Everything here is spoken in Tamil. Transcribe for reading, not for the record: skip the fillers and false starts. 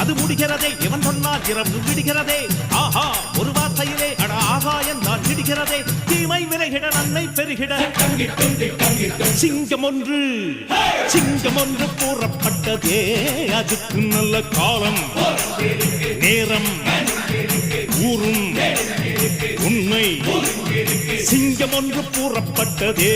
அது முடிகிறதே எவன் சொன்னால் இரவு விடுகிறதே ஆஹா ஒரு வார்த்தையிலே அட ஆகாயம் தான் விடுகிறதே தீமை விலகிட நன்மை பெருகிட சிங்கம் ஒன்று கூறப்பட்டதே அதுக்கு நல்ல காலம் நேரம் ஊரும் உண்மை சிங்கம் ஒன்று கூறப்பட்டதே